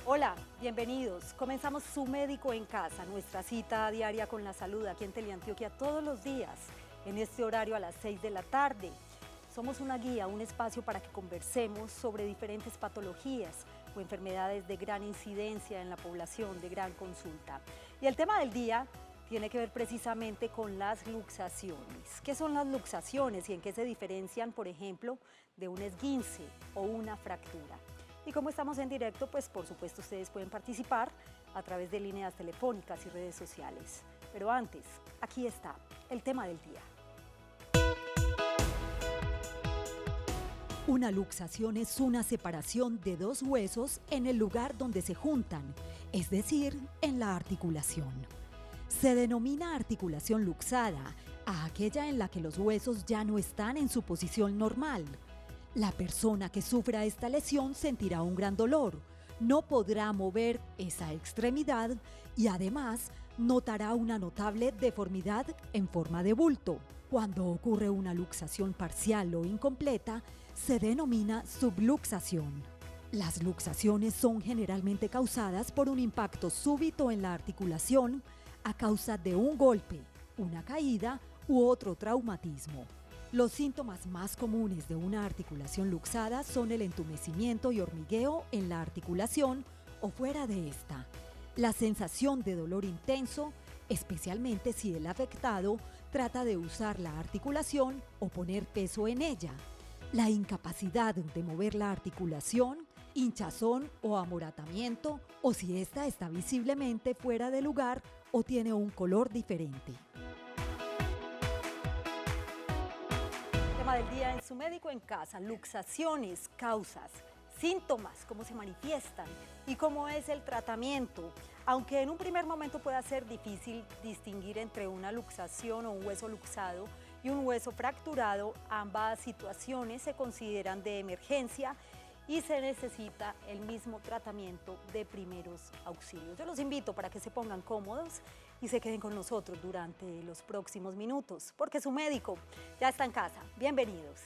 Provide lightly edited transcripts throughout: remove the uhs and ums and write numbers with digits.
Hola, bienvenidos. Comenzamos Su Médico en Casa, nuestra cita diaria con la salud aquí en Teleantioquia todos los días, en este horario a las 6 de la tarde. Somos una guía, un espacio para que conversemos sobre diferentes patologías o enfermedades de gran incidencia en la población, de gran consulta. Y el tema del día tiene que ver precisamente con las luxaciones. ¿Qué son las luxaciones y en qué se diferencian, por ejemplo, de un esguince o una fractura? Y como estamos en directo, pues por supuesto ustedes pueden participar a través de líneas telefónicas y redes sociales. Pero antes, aquí está el tema del día. Una luxación es una separación de dos huesos en el lugar donde se juntan, es decir, en la articulación. Se denomina articulación luxada a aquella en la que los huesos ya no están en su posición normal. La persona que sufra esta lesión sentirá un gran dolor, no podrá mover esa extremidad y además notará una notable deformidad en forma de bulto. Cuando ocurre una luxación parcial o incompleta, se denomina subluxación. Las luxaciones son generalmente causadas por un impacto súbito en la articulación a causa de un golpe, una caída u otro traumatismo. Los síntomas más comunes de una articulación luxada son el entumecimiento y hormigueo en la articulación o fuera de esta, la sensación de dolor intenso, especialmente si el afectado trata de usar la articulación o poner peso en ella, la incapacidad de mover la articulación, hinchazón o amoratamiento, o si ésta está visiblemente fuera de lugar o tiene un color diferente. Tema del día en Su Médico en Casa: luxaciones, causas, síntomas, cómo se manifiestan y cómo es el tratamiento. Aunque en un primer momento pueda ser difícil distinguir entre una luxación o un hueso luxado y un hueso fracturado, ambas situaciones se consideran de emergencia y se necesita el mismo tratamiento de primeros auxilios. Yo los invito para que se pongan cómodos y se queden con nosotros durante los próximos minutos, porque Su Médico ya está en casa. Bienvenidos.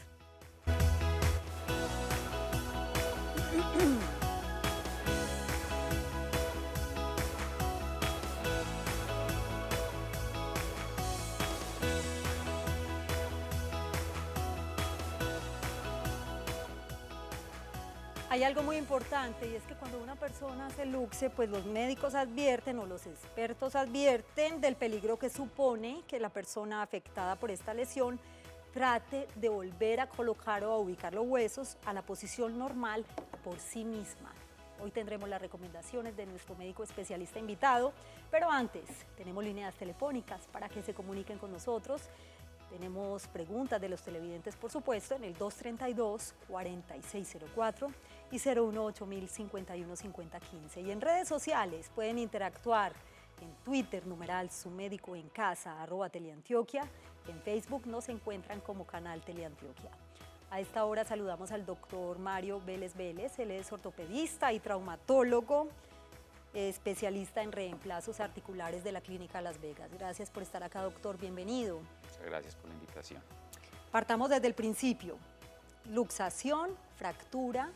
Hay algo muy importante y es que cuando una persona se luxe, pues los médicos advierten o los expertos advierten del peligro que supone que la persona afectada por esta lesión trate de volver a colocar o a ubicar los huesos a la posición normal por sí misma. Hoy tendremos las recomendaciones de nuestro médico especialista invitado, pero antes tenemos líneas telefónicas para que se comuniquen con nosotros. Tenemos preguntas de los televidentes, por supuesto, en el 232-4604 y 018-051-5015. Y en redes sociales pueden interactuar en Twitter, numeral Su Médico en Casa, @Teleantioquia. En Facebook nos encuentran como Canal Teleantioquia. A esta hora saludamos al doctor Mario Vélez Vélez. Él es ortopedista y traumatólogo, especialista en reemplazos articulares de la Clínica Las Vegas. Gracias por estar acá, doctor. Bienvenido. Muchas gracias por la invitación. Partamos desde el principio. Luxación, fractura,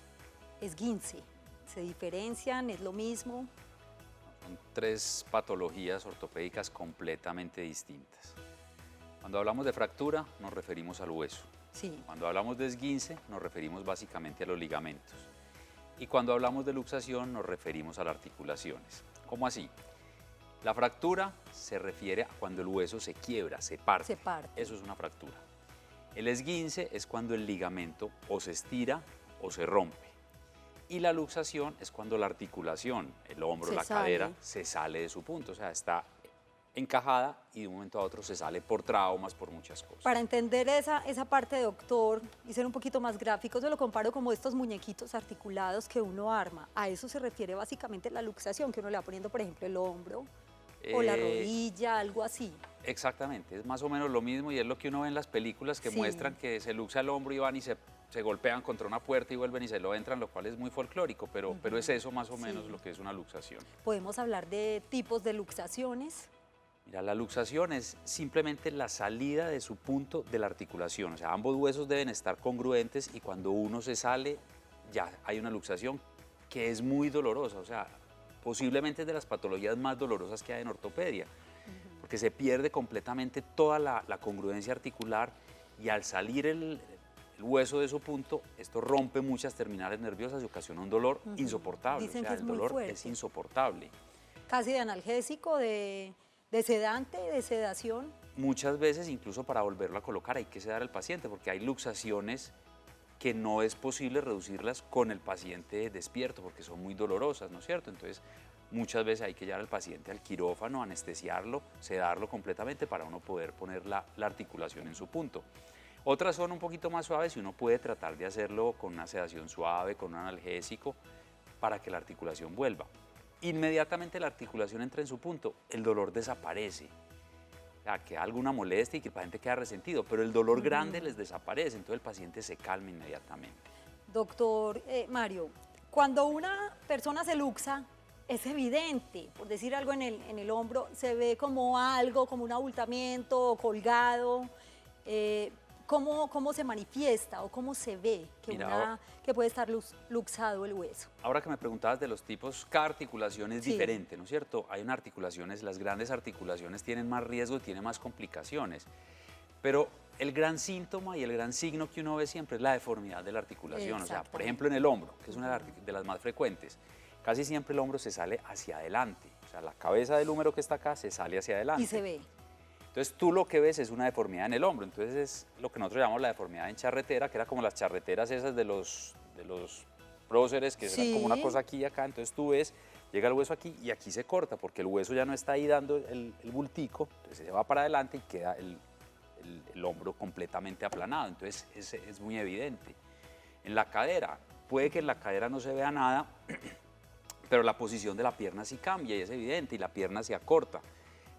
esguince. ¿Se diferencian? ¿Es lo mismo? Son tres patologías ortopédicas completamente distintas. Cuando hablamos de fractura, nos referimos al hueso. Sí. Cuando hablamos de esguince, nos referimos básicamente a los ligamentos. Y cuando hablamos de luxación, nos referimos a las articulaciones. ¿Cómo así? La fractura se refiere a cuando el hueso se quiebra, se parte. Se parte. Eso es una fractura. El esguince es cuando el ligamento o se estira o se rompe. Y la luxación es cuando la articulación, el hombro, la cadera, se sale de su punto. O sea, está encajada y de un momento a otro se sale por traumas, por muchas cosas. Para entender esa parte, doctor, y ser un poquito más gráfico, yo lo comparo como estos muñequitos articulados que uno arma. A eso se refiere básicamente la luxación, que uno le va poniendo, por ejemplo, el hombro o la rodilla, algo así. Exactamente, es más o menos lo mismo y es lo que uno ve en las películas que muestran que se luxa el hombro y van y se golpean contra una puerta y vuelven y se lo entran, lo cual es muy folclórico, pero es eso más o menos lo que es una luxación. ¿Podemos hablar de tipos de luxaciones? Mira, la luxación es simplemente la salida de su punto de la articulación, o sea, ambos huesos deben estar congruentes y cuando uno se sale ya hay una luxación que es muy dolorosa, o sea, posiblemente es de las patologías más dolorosas que hay en ortopedia, porque se pierde completamente toda la congruencia articular y al salir el hueso de su punto, esto rompe muchas terminales nerviosas y ocasiona un dolor insoportable. Dicen o sea, que es el muy dolor fuerte. es insoportable. Casi de analgésico, de sedante, de sedación. Muchas veces, incluso para volverlo a colocar, hay que sedar al paciente, porque hay luxaciones que no es posible reducirlas con el paciente despierto, porque son muy dolorosas, ¿no es cierto? Entonces, muchas veces hay que llevar al paciente al quirófano, anestesiarlo, sedarlo completamente para uno poder poner la articulación en su punto. Otras son un poquito más suaves y uno puede tratar de hacerlo con una sedación suave, con un analgésico, para que la articulación vuelva. Inmediatamente la articulación entra en su punto, el dolor desaparece. O sea, queda alguna molestia y que el paciente queda resentido, pero el dolor grande les desaparece, entonces el paciente se calma inmediatamente. Doctor Mario, cuando una persona se luxa, es evidente, por decir algo en el hombro, se ve como algo, como un abultamiento, colgado. ¿Cómo se manifiesta o cómo se ve que puede estar luxado el hueso? Ahora que me preguntabas de los tipos, cada articulación es diferente, ¿no es cierto? Hay unas articulaciones, las grandes articulaciones tienen más riesgo y tienen más complicaciones, pero el gran síntoma y el gran signo que uno ve siempre es la deformidad de la articulación. O sea, por ejemplo, en el hombro, que es una de las más frecuentes, casi siempre el hombro se sale hacia adelante. O sea, la cabeza del húmero que está acá se sale hacia adelante. Y se ve. Entonces tú lo que ves es una deformidad en el hombro, entonces es lo que nosotros llamamos la deformidad en charretera, que era como las charreteras esas de los próceres, que eran como una cosa aquí y acá, entonces tú ves, llega el hueso aquí y aquí se corta, porque el hueso ya no está ahí dando el bultico, entonces se va para adelante y queda el hombro completamente aplanado, entonces es muy evidente. En la cadera, puede que en la cadera no se vea nada, pero la posición de la pierna sí cambia y es evidente, y la pierna se acorta.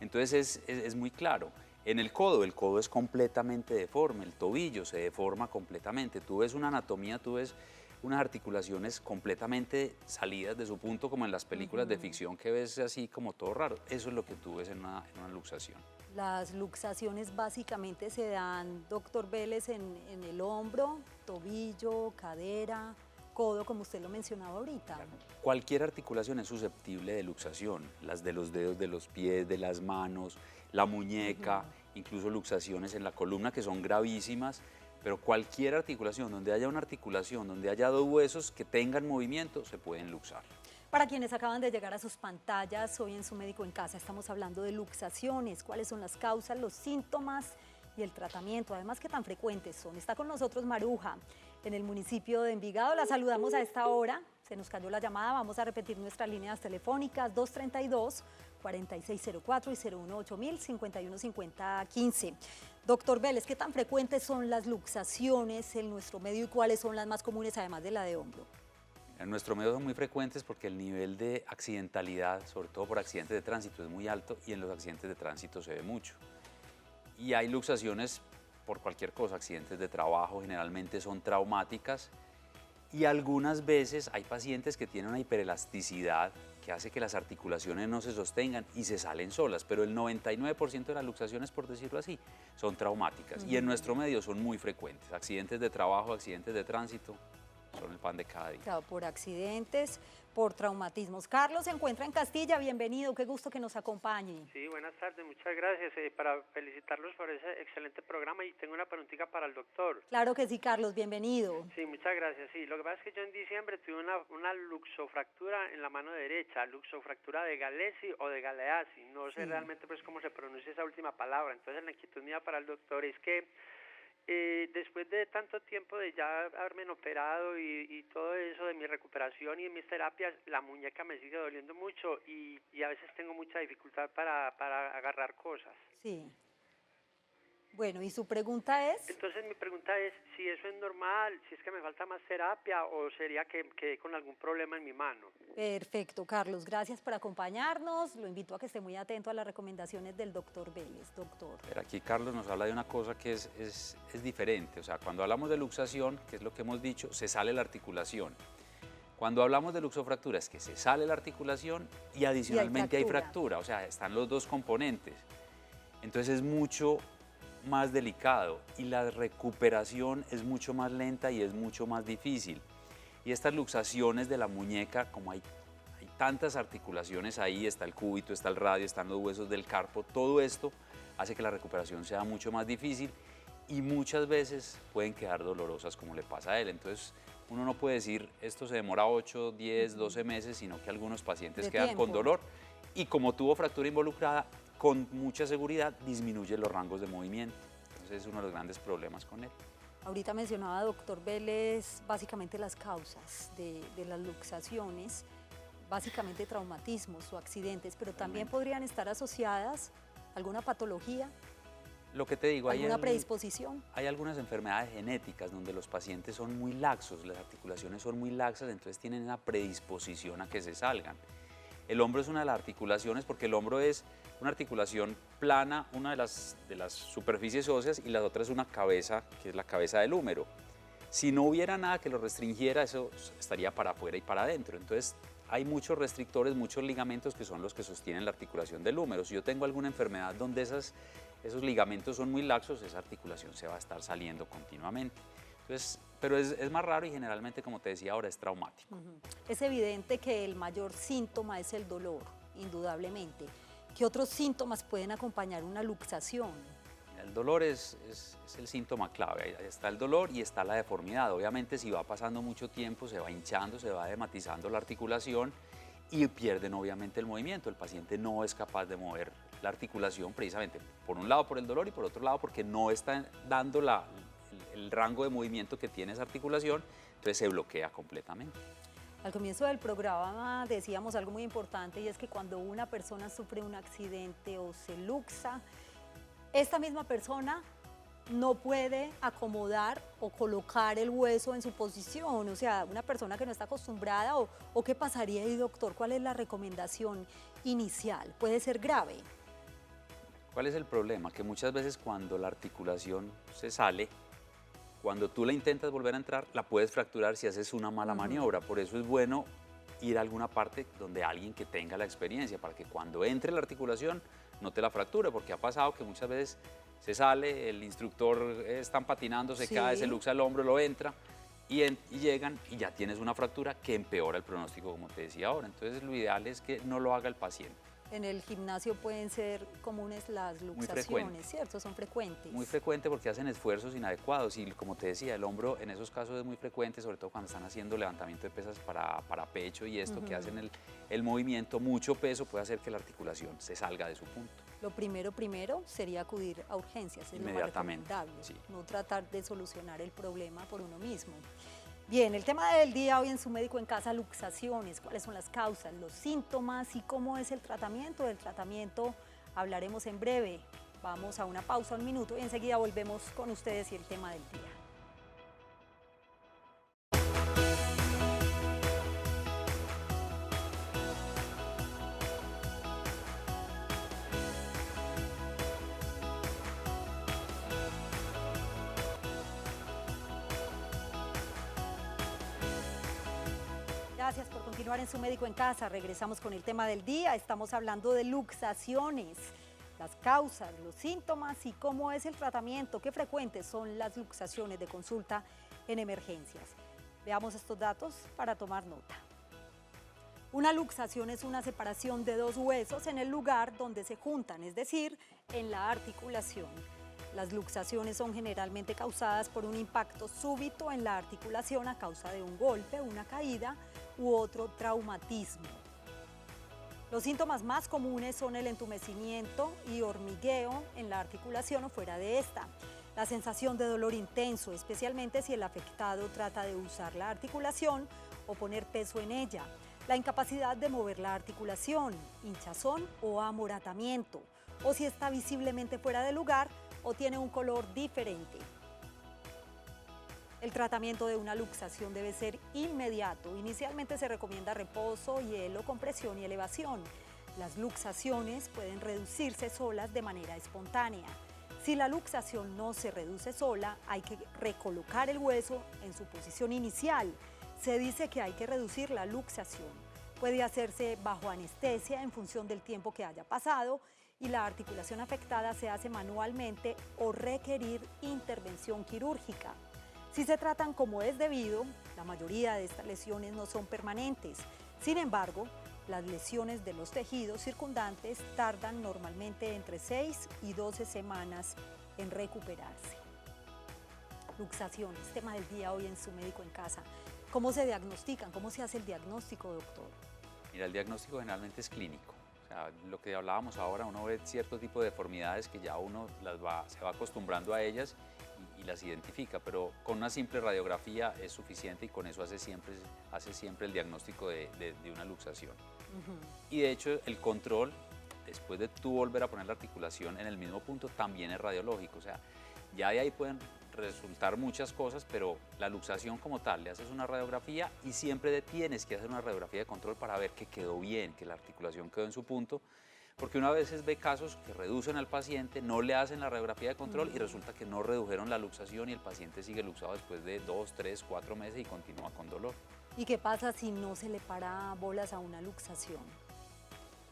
Entonces es muy claro. En el codo es completamente deforme, el tobillo se deforma completamente. Tú ves una anatomía, tú ves unas articulaciones completamente salidas de su punto, como en las películas de ficción que ves así como todo raro. Eso es lo que tú ves en una luxación. Las luxaciones básicamente se dan, doctor Vélez, en el hombro, tobillo, cadera, codo, como usted lo mencionaba ahorita. Cualquier articulación es susceptible de luxación, las de los dedos de los pies, de las manos, la muñeca, incluso luxaciones en la columna que son gravísimas, pero cualquier articulación, donde haya una articulación, donde haya dos huesos que tengan movimiento, se pueden luxar. Para quienes acaban de llegar a sus pantallas, hoy en Su Médico en Casa estamos hablando de luxaciones, cuáles son las causas, los síntomas y el tratamiento, además qué tan frecuentes son. Está con nosotros Maruja, en el municipio de Envigado. La saludamos a esta hora, se nos cayó la llamada, vamos a repetir nuestras líneas telefónicas 232-4604 y 018-5150-15. Doctor Vélez, ¿qué tan frecuentes son las luxaciones en nuestro medio y cuáles son las más comunes además de la de hombro? En nuestro medio son muy frecuentes porque el nivel de accidentalidad, sobre todo por accidentes de tránsito, es muy alto y en los accidentes de tránsito se ve mucho. Y hay luxaciones por cualquier cosa, accidentes de trabajo generalmente son traumáticas y algunas veces hay pacientes que tienen una hiperelasticidad que hace que las articulaciones no se sostengan y se salen solas, pero el 99% de las luxaciones, por decirlo así, son traumáticas y en nuestro medio son muy frecuentes, accidentes de trabajo, accidentes de tránsito, son el pan de cada día. Claro, por accidentes, por traumatismos. Carlos se encuentra en Castilla, bienvenido, qué gusto que nos acompañe. Sí, buenas tardes, muchas gracias para felicitarlos por ese excelente programa y tengo una preguntita para el doctor. Claro que sí, Carlos, bienvenido. Sí, muchas gracias. Sí, lo que pasa es que yo en diciembre tuve una luxofractura en la mano derecha, luxofractura de Galesi o de Galeazzi, no sé realmente pues cómo se pronuncia esa última palabra, entonces la inquietud mía para el doctor es que después de tanto tiempo de ya haberme operado y todo eso de mi recuperación y de mis terapias, la muñeca me sigue doliendo mucho y a veces tengo mucha dificultad para agarrar cosas. Sí. Bueno, ¿y su pregunta es? Entonces mi pregunta es si eso es normal, si es que me falta más terapia o sería que quedé con algún problema en mi mano. Perfecto, Carlos, gracias por acompañarnos. Lo invito a que esté muy atento a las recomendaciones del doctor Vélez. Doctor. Pero aquí Carlos nos habla de una cosa que es diferente, o sea, cuando hablamos de luxación, que es lo que hemos dicho, se sale la articulación. Cuando hablamos de luxofractura es que se sale la articulación y adicionalmente hay fractura, o sea, están los dos componentes. Entonces es mucho más delicado y la recuperación es mucho más lenta y es mucho más difícil. Y estas luxaciones de la muñeca, como hay tantas articulaciones ahí, está el cúbito, está el radio, están los huesos del carpo, todo esto hace que la recuperación sea mucho más difícil y muchas veces pueden quedar dolorosas como le pasa a él. Entonces uno no puede decir esto se demora 8, 10, 12 meses, sino que algunos pacientes quedan con dolor y como tuvo fractura involucrada, con mucha seguridad disminuye los rangos de movimiento. Entonces es uno de los grandes problemas con él. Ahorita mencionaba, doctor Vélez, básicamente las causas de las luxaciones, básicamente traumatismos o accidentes, pero también podrían estar asociadas a alguna patología. Lo que te digo, ¿alguna predisposición? Hay algunas enfermedades genéticas donde los pacientes son muy laxos, las articulaciones son muy laxas, entonces tienen una predisposición a que se salgan. El hombro es una de las articulaciones porque el hombro es una articulación plana, una de las superficies óseas y la otra es una cabeza, que es la cabeza del húmero. Si no hubiera nada que lo restringiera, eso estaría para afuera y para adentro. Entonces hay muchos restrictores, muchos ligamentos que son los que sostienen la articulación del húmero. Si yo tengo alguna enfermedad donde esos ligamentos son muy laxos, esa articulación se va a estar saliendo continuamente. Entonces, pero es más raro y generalmente, como te decía ahora, es traumático. Es evidente que el mayor síntoma es el dolor, indudablemente. ¿Qué otros síntomas pueden acompañar una luxación? El dolor es el síntoma clave. Ahí está el dolor y está la deformidad. Obviamente, si va pasando mucho tiempo, se va hinchando, se va dematizando la articulación y pierden obviamente el movimiento. El paciente no es capaz de mover la articulación precisamente, por un lado por el dolor y por otro lado porque no está dando el rango de movimiento que tiene esa articulación, entonces se bloquea completamente. Al comienzo del programa decíamos algo muy importante y es que cuando una persona sufre un accidente o se luxa, esta misma persona no puede acomodar o colocar el hueso en su posición, o sea, una persona que no está acostumbrada o ¿qué pasaría ahí, doctor? ¿Cuál es la recomendación inicial? ¿Puede ser grave? ¿Cuál es el problema? Que muchas veces cuando la articulación se sale, cuando tú la intentas volver a entrar, la puedes fracturar si haces una mala maniobra. Por eso es bueno ir a alguna parte donde alguien que tenga la experiencia, para que cuando entre la articulación no te la fracture, porque ha pasado que muchas veces se sale, el instructor están patinando, se cae, se luxa el hombro, lo entra y llegan y ya tienes una fractura que empeora el pronóstico, como te decía ahora. Entonces lo ideal es que no lo haga el paciente. En el gimnasio pueden ser comunes las luxaciones, ¿cierto? Son frecuentes. Muy frecuente porque hacen esfuerzos inadecuados y como te decía, el hombro en esos casos es muy frecuente, sobre todo cuando están haciendo levantamiento de pesas para pecho y esto que hacen el movimiento, mucho peso puede hacer que la articulación se salga de su punto. Lo primero sería acudir a urgencias, es inmediatamente, lo más recomendable, sí. No tratar de solucionar el problema por uno mismo. Bien, el tema del día hoy en Su Médico en Casa, luxaciones, cuáles son las causas, los síntomas y cómo es el tratamiento. Del tratamiento hablaremos en breve. Vamos a una pausa, un minuto, y enseguida volvemos con ustedes y el tema del día. Gracias por continuar en Su Médico en Casa. Regresamos con el tema del día. Estamos hablando de luxaciones, las causas, los síntomas y cómo es el tratamiento. Qué frecuentes son las luxaciones de consulta en emergencias. Veamos estos datos para tomar nota. Una luxación es una separación de dos huesos en el lugar donde se juntan, es decir, en la articulación. Las luxaciones son generalmente causadas por un impacto súbito en la articulación a causa de un golpe, una caída u otro traumatismo. Los síntomas más comunes son el entumecimiento y hormigueo en la articulación o fuera de esta, la sensación de dolor intenso, especialmente si el afectado trata de usar la articulación o poner peso en ella, la incapacidad de mover la articulación, hinchazón o amoratamiento, o si está visiblemente fuera de lugar o tiene un color diferente. El tratamiento de una luxación debe ser inmediato. Inicialmente se recomienda reposo, hielo, compresión y elevación. Las luxaciones pueden reducirse solas de manera espontánea. Si la luxación no se reduce sola, hay que recolocar el hueso en su posición inicial. Se dice que hay que reducir la luxación. Puede hacerse bajo anestesia en función del tiempo que haya pasado y la articulación afectada se hace manualmente o requerir intervención quirúrgica. Si se tratan como es debido, La mayoría de estas lesiones no son permanentes. Sin embargo, las lesiones de los tejidos circundantes tardan normalmente entre 6 y 12 semanas en recuperarse. Luxaciones, tema del día hoy en Su Médico en Casa. ¿Cómo se diagnostican? ¿Cómo se hace el diagnóstico, doctor? Mira, el diagnóstico generalmente es clínico. O sea, lo que hablábamos ahora, uno ve cierto tipo de deformidades que ya uno se va acostumbrando a ellas y las identifica, pero con una simple radiografía es suficiente y con eso hace siempre el diagnóstico de una luxación. Y de hecho el control, después de tú volver a poner la articulación en el mismo punto, también es radiológico. O sea, ya de ahí pueden resultar muchas cosas, pero la luxación como tal, le haces una radiografía y siempre tienes que hacer una radiografía de control para ver que quedó bien, que la articulación quedó en su punto, porque una vez ve casos que reducen al paciente, no le hacen la radiografía de control y resulta que no redujeron la luxación y el paciente sigue luxado después de 2, 3, 4 meses y continúa con dolor. ¿Y qué pasa si no se le para bolas a una luxación?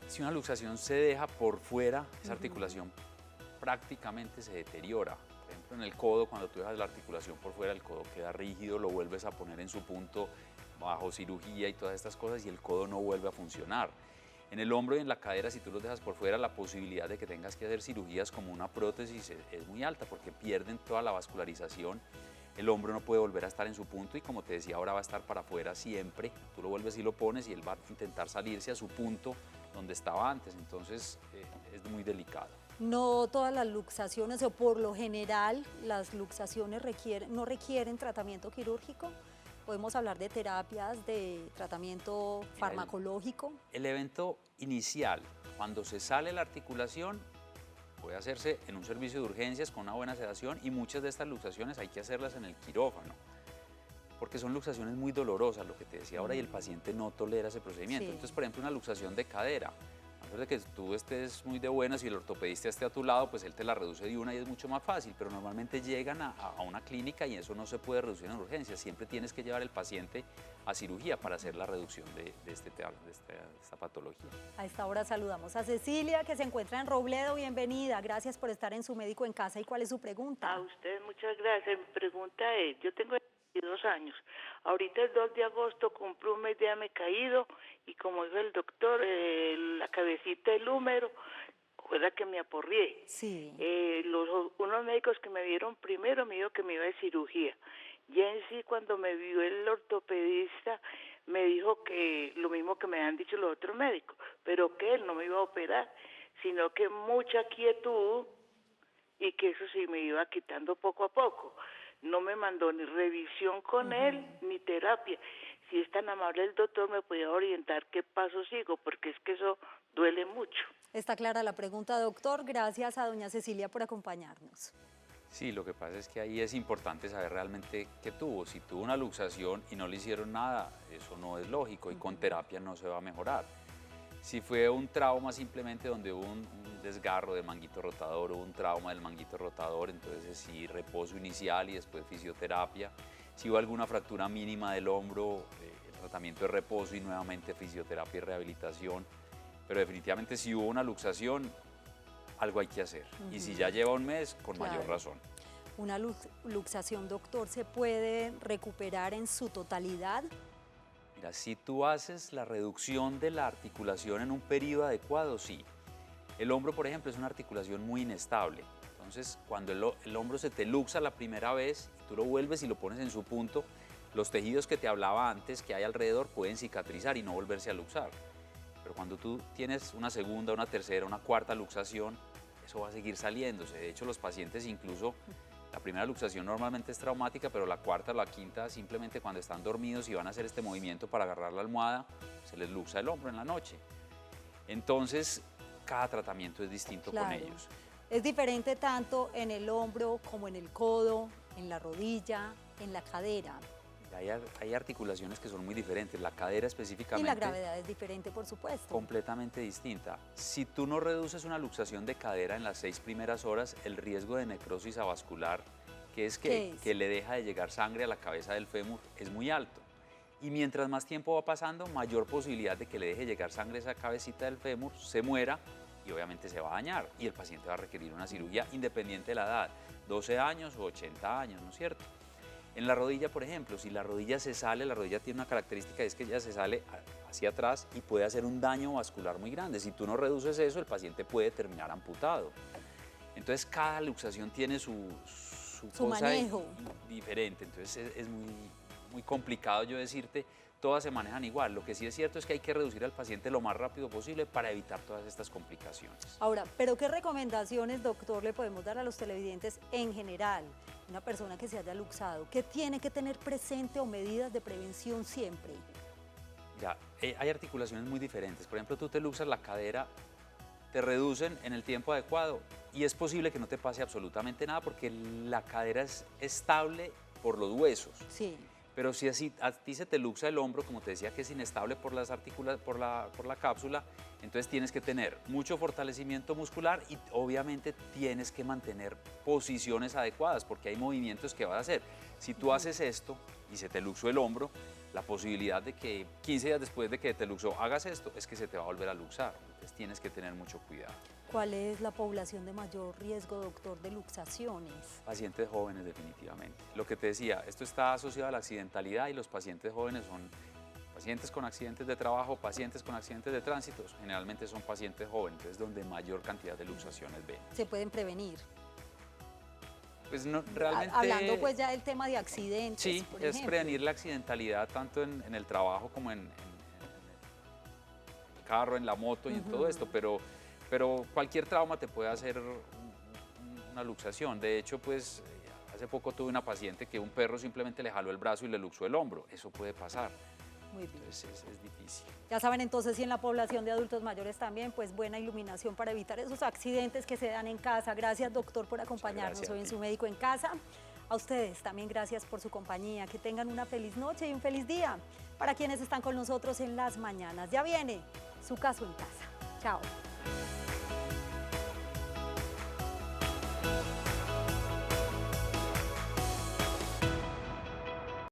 Si una luxación se deja por fuera, esa articulación prácticamente se deteriora. Por ejemplo, en el codo, cuando tú dejas la articulación por fuera, el codo queda rígido, lo vuelves a poner en su punto bajo cirugía y todas estas cosas y el codo no vuelve a funcionar. En el hombro y en la cadera, si tú los dejas por fuera, la posibilidad de que tengas que hacer cirugías como una prótesis es muy alta porque pierden toda la vascularización. El hombro no puede volver a estar en su punto y, como te decía, ahora va a estar para afuera siempre. Tú lo vuelves y lo pones y él va a intentar salirse a su punto donde estaba antes. Entonces es muy delicado. No todas las luxaciones, o por lo general, las luxaciones no requieren tratamiento quirúrgico. Podemos hablar de terapias, de tratamiento farmacológico. El evento inicial, cuando se sale la articulación, puede hacerse en un servicio de urgencias con una buena sedación y muchas de estas luxaciones hay que hacerlas en el quirófano, porque son luxaciones muy dolorosas, lo que te decía ahora, y el paciente no tolera ese procedimiento. Sí. Entonces, por ejemplo, una luxación de cadera, a pesar de que tú estés muy de buenas y el ortopedista esté a tu lado, pues él te la reduce de una y es mucho más fácil, pero normalmente llegan a una clínica y eso no se puede reducir en urgencias. Siempre tienes que llevar el paciente a cirugía para hacer la reducción de esta patología. A esta hora saludamos a Cecilia, que se encuentra en Robledo. Bienvenida, gracias por estar en Su Médico en Casa. ¿Y cuál es su pregunta? A usted muchas gracias. Mi pregunta es, yo tengo 22 años, ahorita el 2 de agosto cumplo un mes de haberme caído y como dijo el doctor, la cabecita del húmero fue la que me aporrié. Sí. Unos médicos que me vieron primero me dijo que me iba de cirugía. Ya en sí, cuando me vio el ortopedista, me dijo que lo mismo que me han dicho los otros médicos, pero que él no me iba a operar, sino que mucha quietud y que eso sí me iba quitando poco a poco. No me mandó ni revisión con él, ni terapia. Si es tan amable el doctor, me podía orientar qué paso sigo, porque es que eso duele mucho. Está clara la pregunta, doctor. Gracias a doña Cecilia por acompañarnos. Sí, lo que pasa es que ahí es importante saber realmente qué tuvo. Si tuvo una luxación y no le hicieron nada, eso no es lógico y con terapia no se va a mejorar. Si fue un trauma simplemente donde hubo un desgarro del manguito rotador o un trauma del manguito rotador, entonces sí, reposo inicial y después fisioterapia. Si hubo alguna fractura mínima del hombro, el tratamiento de reposo y nuevamente fisioterapia y rehabilitación. Pero definitivamente si hubo una luxación, algo hay que hacer. Y si ya lleva un mes, con mayor razón. ¿Una luxación, doctor, se puede recuperar en su totalidad? Mira, si tú haces la reducción de la articulación en un periodo adecuado, sí. El hombro, por ejemplo, es una articulación muy inestable. Entonces, cuando el hombro se te luxa la primera vez, y tú lo vuelves y lo pones en su punto, los tejidos que te hablaba antes que hay alrededor pueden cicatrizar y no volverse a luxar. Pero cuando tú tienes una segunda, una tercera, una cuarta luxación, eso va a seguir saliéndose. De hecho, los pacientes incluso, la primera luxación normalmente es traumática, pero la cuarta o la quinta, simplemente cuando están dormidos y van a hacer este movimiento para agarrar la almohada, se les luxa el hombro en la noche. Entonces, cada tratamiento es distinto con ellos. Es diferente tanto en el hombro como en el codo, en la rodilla, en la cadera. Hay articulaciones que son muy diferentes, la cadera específicamente. Y la gravedad es diferente, por supuesto. Completamente distinta. Si tú no reduces una luxación de cadera en las 6 primeras horas, el riesgo de necrosis avascular, que es que le deja de llegar sangre a la cabeza del fémur, es muy alto. Y mientras más tiempo va pasando, mayor posibilidad de que le deje llegar sangre a esa cabecita del fémur, se muera y obviamente se va a dañar. Y el paciente va a requerir una cirugía independiente de la edad, 12 años o 80 años, ¿no es cierto? En la rodilla, por ejemplo, si la rodilla se sale, la rodilla tiene una característica, es que ella se sale hacia atrás y puede hacer un daño vascular muy grande. Si tú no reduces eso, el paciente puede terminar amputado. Entonces, cada luxación tiene su cosa manejo diferente. Entonces, es muy complicado yo decirte, todas se manejan igual. Lo que sí es cierto es que hay que reducir al paciente lo más rápido posible para evitar todas estas complicaciones. Ahora, ¿pero qué recomendaciones, doctor, le podemos dar a los televidentes en general? Una persona que se haya luxado, ¿qué tiene que tener presente o medidas de prevención siempre? Ya, hay articulaciones muy diferentes. Por ejemplo, tú te luxas la cadera, te reducen en el tiempo adecuado y es posible que no te pase absolutamente nada porque la cadera es estable por los huesos. Sí. Pero si así, a ti se te luxa el hombro, como te decía que es inestable por las por la cápsula, entonces tienes que tener mucho fortalecimiento muscular y obviamente tienes que mantener posiciones adecuadas porque hay movimientos que vas a hacer. Si tú haces esto y se te luxó el hombro, la posibilidad de que 15 días después de que te luxó hagas esto es que se te va a volver a luxar. Entonces tienes que tener mucho cuidado. ¿Cuál es la población de mayor riesgo, doctor, de luxaciones? Pacientes jóvenes, definitivamente. Lo que te decía, esto está asociado a la accidentalidad y los pacientes jóvenes son pacientes con accidentes de trabajo, pacientes con accidentes de tránsito, generalmente son pacientes jóvenes, es donde mayor cantidad de luxaciones ven. ¿Se pueden prevenir? Pues no, realmente... Hablando pues ya del tema de accidentes, sí, por es ejemplo. prevenir la accidentalidad tanto en el trabajo como en el carro, en la moto y en todo esto, pero cualquier trauma te puede hacer una luxación. De hecho, pues hace poco tuve una paciente que un perro simplemente le jaló el brazo y le luxó el hombro. Eso puede pasar. Muy bien. Entonces es difícil. Ya saben entonces, si en la población de adultos mayores también, pues buena iluminación para evitar esos accidentes que se dan en casa. Gracias, doctor, por acompañarnos hoy en Su Médico en Casa. A ustedes también gracias por su compañía. Que tengan una feliz noche y un feliz día. Para quienes están con nosotros en las mañanas, ya viene Su Caso en Casa. Chao.